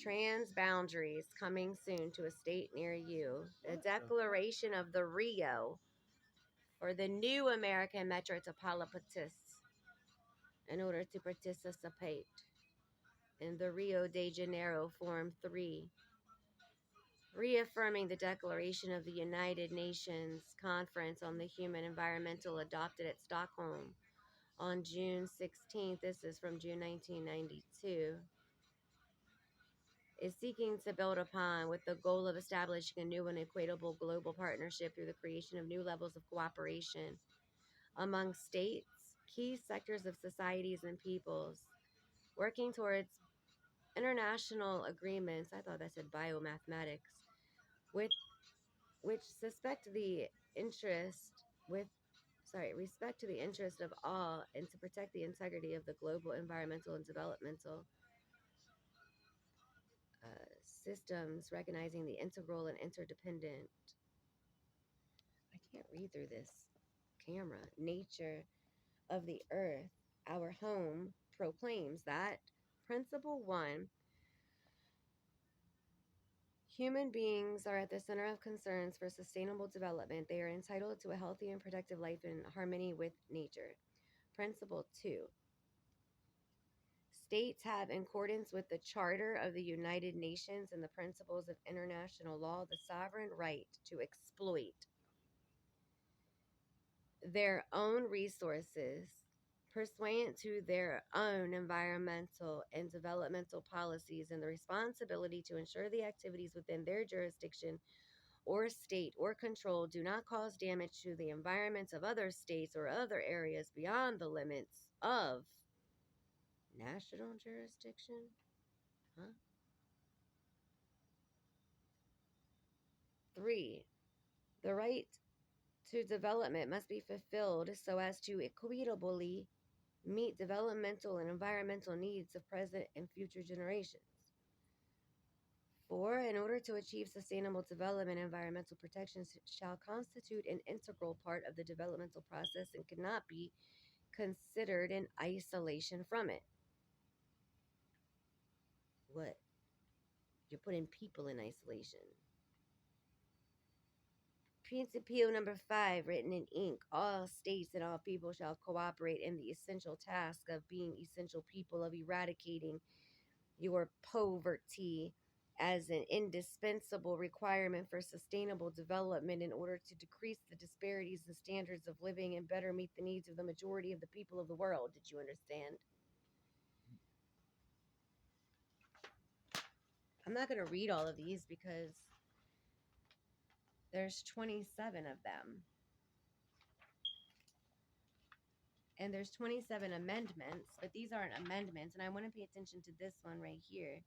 Transboundaries coming soon to a state near you. The declaration of the Rio for the new American metropolitans in order to participate in the Rio de Janeiro Forum 3, reaffirming the Declaration of the United Nations Conference on the Human Environmental adopted at Stockholm on June 16th. This is from June 1992. Is seeking to build upon with the goal of establishing a new and equitable global partnership through the creation of new levels of cooperation among states, key sectors of societies and peoples, working towards international agreements. I thought that said biomathematics, with which respect to the interest of all and to protect the integrity of the global environmental and developmental systems, recognizing the integral and interdependent, I can't read through this camera, nature of the earth, our home, proclaims that principle 1, human beings are at the center of concerns for sustainable development. They are entitled to a healthy and productive life in harmony with nature. Principle 2, states have, in accordance with the Charter of the United Nations and the principles of international law, the sovereign right to exploit their own resources pursuant to their own environmental and developmental policies, and the responsibility to ensure the activities within their jurisdiction or state or control do not cause damage to the environments of other states or other areas beyond the limits of national jurisdiction. 3, the right to development must be fulfilled so as to equitably meet developmental and environmental needs of present and future generations. 4, in order to achieve sustainable development, environmental protections shall constitute an integral part of the developmental process and cannot be considered in isolation from it. What? You're putting people in isolation. Principle number 5, written in ink, all states and all people shall cooperate in the essential task of being essential people, of eradicating your poverty as an indispensable requirement for sustainable development in order to decrease the disparities in standards of living and better meet the needs of the majority of the people of the world. Did you understand? I'm not going to read all of these because there's 27 of them. And there's 27 amendments, but these aren't amendments. And I want to pay attention to this one right here,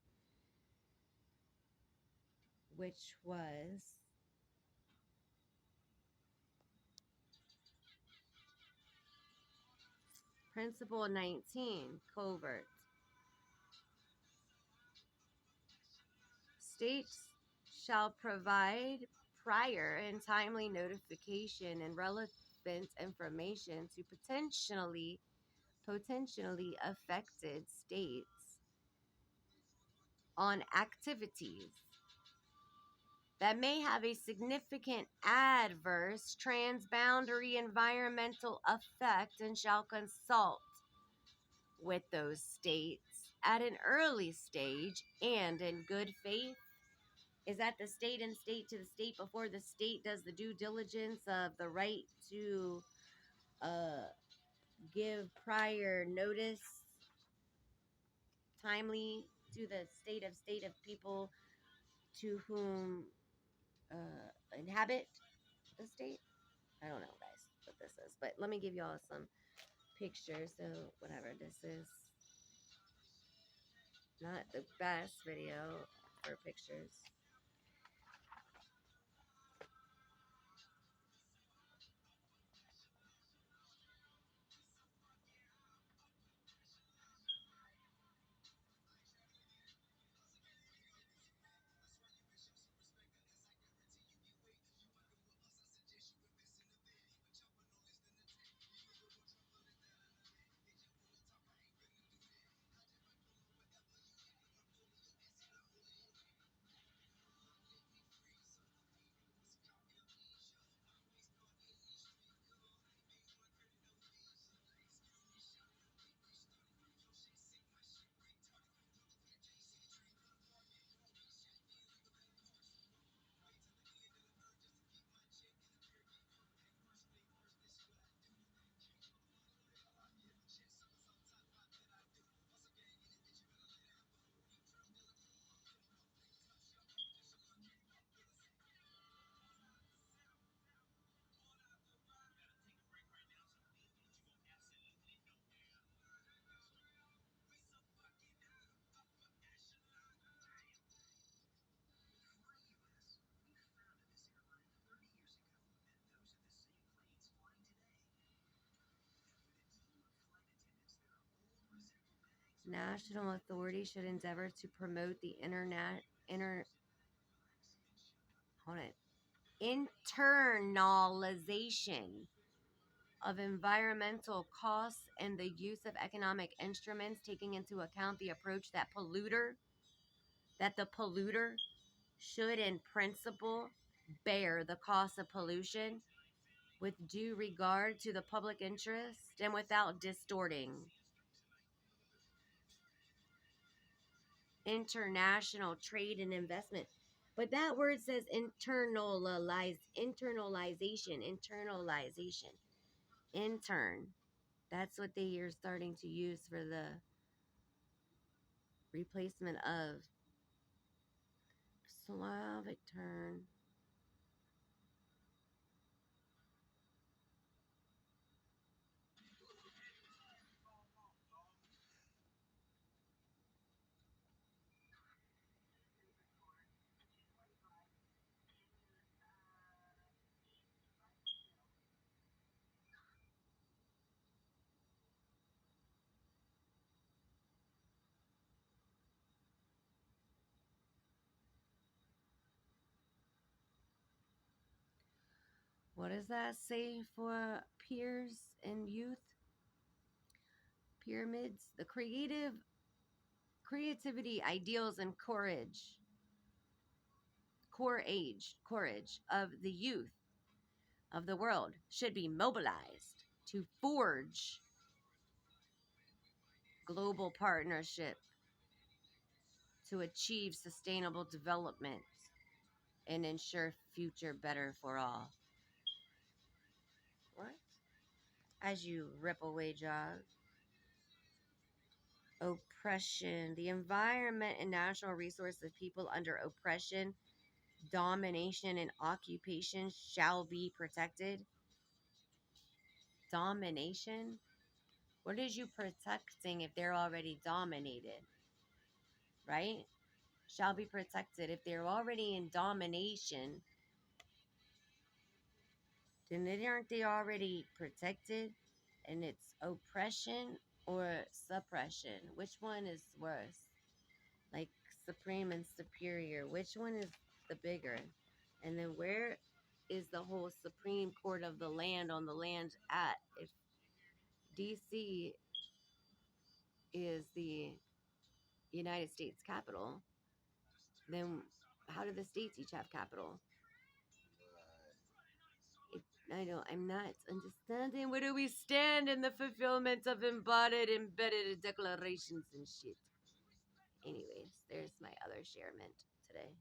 which was Principle 19, covert. States shall provide prior and timely notification and relevant information to potentially affected states on activities that may have a significant adverse transboundary environmental effect, and shall consult with those states at an early stage and in good faith. Is that the state and state to the state before the state does the due diligence of the right to give prior notice timely to the state of people to whom inhabit the state? I don't know, guys, what this is, but let me give y'all some pictures. So whatever, this is not the best video for pictures. National authorities should endeavor to promote the hold on, internalization of environmental costs and the use of economic instruments taking into account the approach that the polluter should in principle bear the cost of pollution with due regard to the public interest and without distorting international trade and investment. But that word says internalization. Intern. That's what they are starting to use for the replacement of Slavic turn. What does that say for peers and youth? Pyramids, the creativity, ideals, and courage of the youth of the world should be mobilized to forge global partnership to achieve sustainable development and ensure future better for all. What? As you rip away jobs. Oppression, the environment and natural resources of people under oppression, domination, and occupation shall be protected. Domination? What is you protecting if they're already dominated? Right? Shall be protected. If they're already in domination, then aren't they already protected? And it's oppression or suppression. Which one is worse? Like supreme and superior. Which one is the bigger? And then where is the whole Supreme Court of the land on the land at? If DC is the United States capital, then how do the states each have capital? It, I'm not understanding. Where do we stand in the fulfillment of embodied, embedded declarations and shit? Anyways, there's my other sharement today.